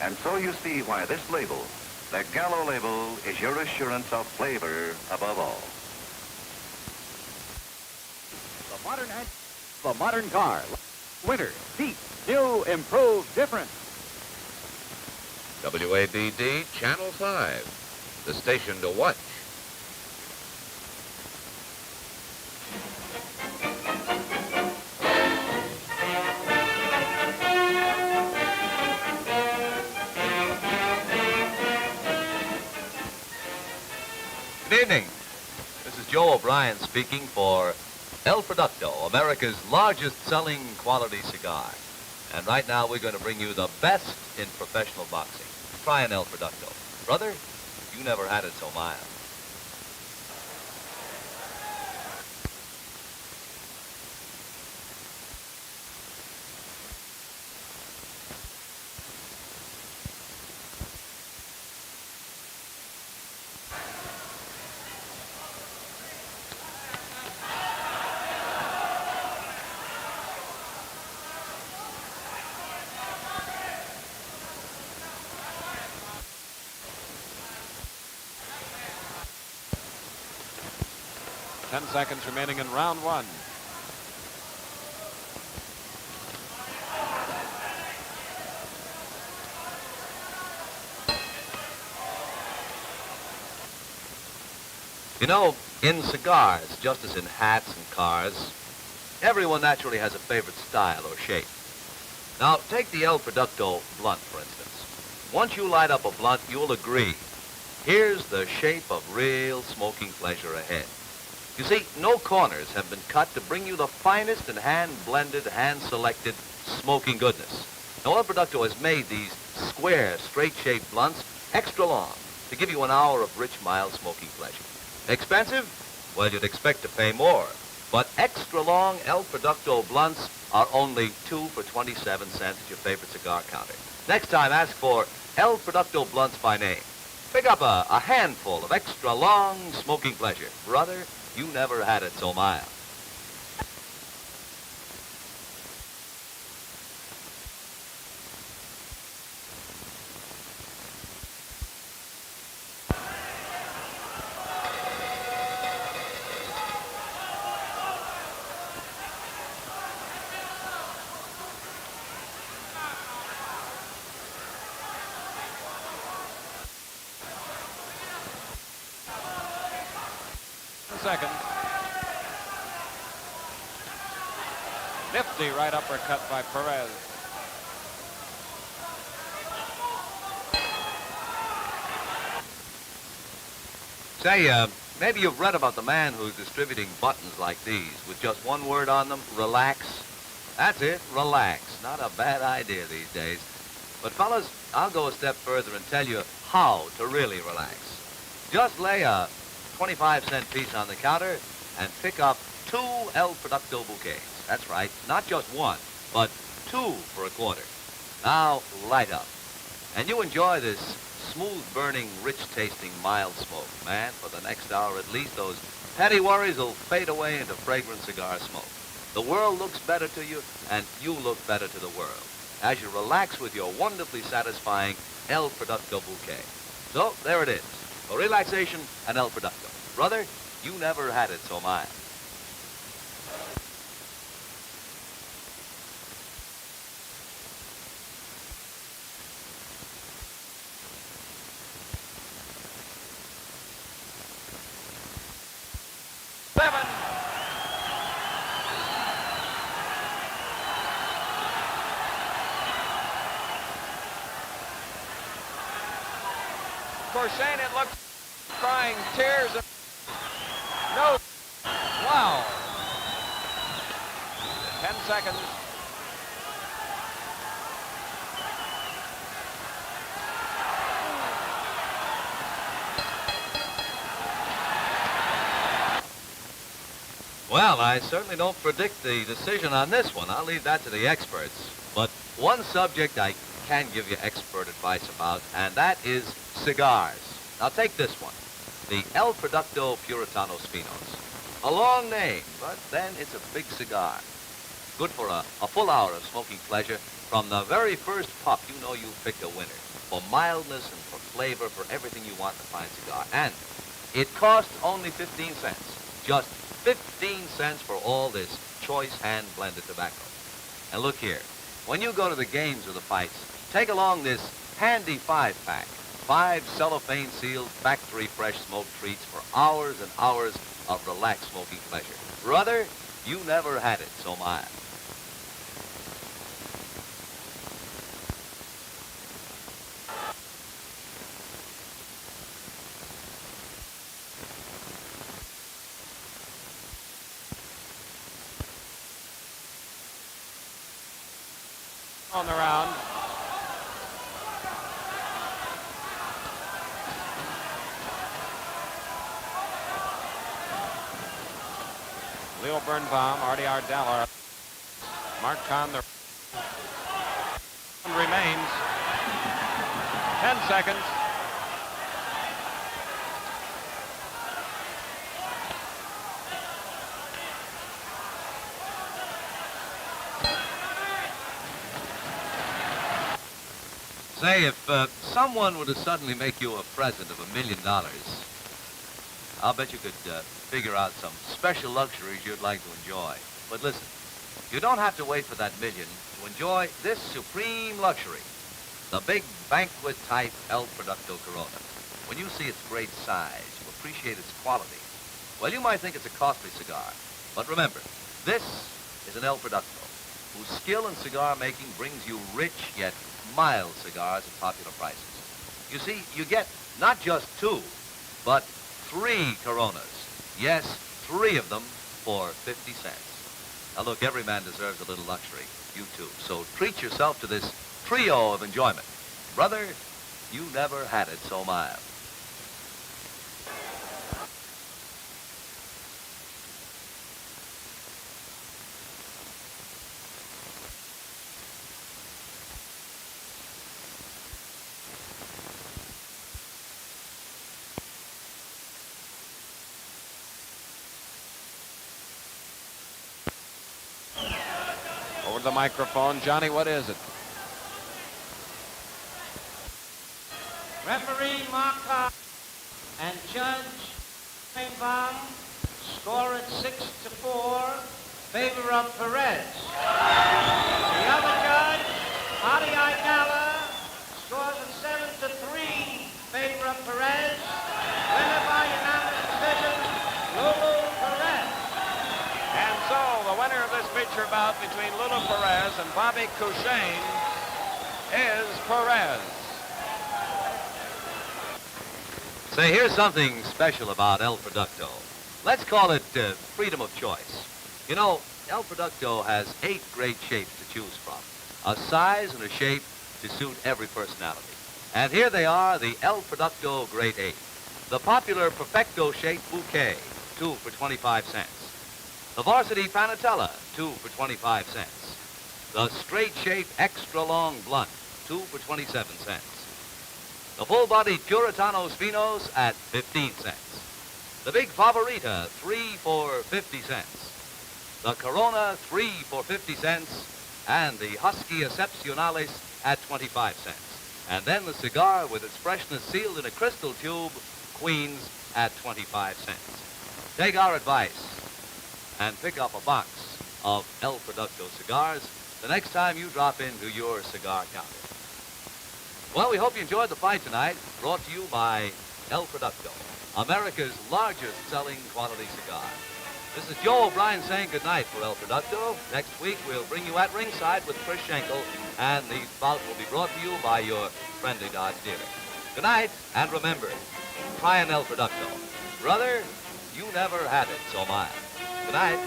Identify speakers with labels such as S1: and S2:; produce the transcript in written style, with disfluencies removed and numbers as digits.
S1: And so you see why this label, the Gallo label, is your assurance of flavor above all.
S2: The modern car. Winter, deep, new, improved, different.
S3: WABD Channel 5, the station to watch.
S4: Good evening. This is Joe O'Brien speaking for El Producto, America's largest selling quality cigar. And right now we're going to bring you the best in professional boxing. Try an El Producto. Brother, you never had it so mild.
S5: Ten seconds remaining in round one.
S4: You know, in cigars, just as in hats and cars, everyone naturally has a favorite style or shape. Now, take the El Producto blunt, for instance. Once you light up a blunt, you'll agree. Here's the shape of real smoking pleasure ahead. You see, no corners have been cut to bring you the finest and hand-blended, hand-selected smoking goodness. Now, El Producto has made these square, straight-shaped blunts extra long to give you an hour of rich, mild smoking pleasure. Expensive? Well, you'd expect to pay more. But extra long El Producto blunts are only 2 for 27 cents at your favorite cigar counter. Next time, ask for El Producto blunts by name. Pick up a handful of extra long smoking pleasure. Brother, you never had it so mild.
S5: Second. Nifty right uppercut by Perez.
S4: Say, maybe you've read about the man who's distributing buttons like these with just one word on them, relax. That's it, relax. Not a bad idea these days. But fellas, I'll go a step further and tell you how to really relax. Just lay a 25-cent piece on the counter and pick up 2 El Producto bouquets. That's right, not just one, but 2 for a quarter. Now, light up. And you enjoy this smooth-burning, rich-tasting, mild smoke. Man, for the next hour at least, those petty worries will fade away into fragrant cigar smoke. The world looks better to you, and you look better to the world as you relax with your wonderfully satisfying El Producto bouquet. So, there it is. For relaxation and El Producto. Brother, you never had it so mild.
S5: Shane, it looks crying tears. No. Wow. 10 seconds.
S4: Well, I certainly don't predict the decision on this one. I'll leave that to the experts. But one subject I can give you expert advice about, and that is cigars. Now take this one, the El Producto Puritano Spinos. A long name, but then it's a big cigar. good for a full hour of smoking pleasure. From the very first puff, you know you've picked a winner. For mildness and for flavor, for everything you want in a fine cigar. And it costs only 15 cents. Just 15 cents for all this choice hand-blended tobacco. And look here, when you go to the games or the fights, take along this handy 5-pack. 5 cellophane-sealed, factory-fresh smoked treats for hours and hours of relaxed smoking pleasure. Brother, you never had it so mild.
S5: On the round. Leo Birnbaum, Artie Ardella, Mark Kahn, the remains 10 seconds.
S4: Say, if someone were to suddenly make you a present of $1 million, I'll bet you could figure out some special luxuries you'd like to enjoy. But listen, you don't have to wait for that million to enjoy this supreme luxury, the big banquet-type El Producto Corona. When you see its great size, you appreciate its quality. Well, you might think it's a costly cigar, but remember, this is an El Producto, whose skill in cigar making brings you rich yet mild cigars at popular prices. You see, you get not just 2, but 3 Coronas. Yes, 3 of them for 50 cents. Now look, every man deserves a little luxury. You too. So treat yourself to this trio of enjoyment. Brother, you never had it so mild.
S5: Over the microphone, Johnny, what is it?
S6: Referee Markov and Judge Birnbaum score it 6-4, favor of Perez. The other judge, Artie Ardella, scores it 7-3, favor of Perez. Winner by unanimous decision, Lulu Perez.
S5: And so the winner of this feature bout between Lulu Perez and Bobby Cushane is Perez.
S4: Say, here's something special about El Producto. Let's call it freedom of choice. You know, El Producto has 8 great shapes to choose from. A size and a shape to suit every personality. And here they are, the El Producto Grade 8. The popular Perfecto shaped bouquet, 2 for 25 cents. The Varsity Panatella, 2 for 25 cents. The straight shaped extra long blunt, 2 for 27 cents. The full-bodied Puritanos Finos at 15 cents. The big Favorita, 3 for 50 cents. The Corona, 3 for 50 cents. And the Husky Excepcionales at 25 cents. And then the cigar with its freshness sealed in a crystal tube, Queens, at 25 cents. Take our advice and pick up a box of El Producto cigars the next time you drop into your cigar counter. Well, we hope you enjoyed the fight tonight, brought to you by El Producto, America's largest selling quality cigar. This is Joe O'Brien saying goodnight for El Producto. Next week, we'll bring you at ringside with Chris Schenkel, and the bout will be brought to you by your friendly Dodge dealer. Good night, and remember, try an El Producto. Brother, you never had it so mild. Good night.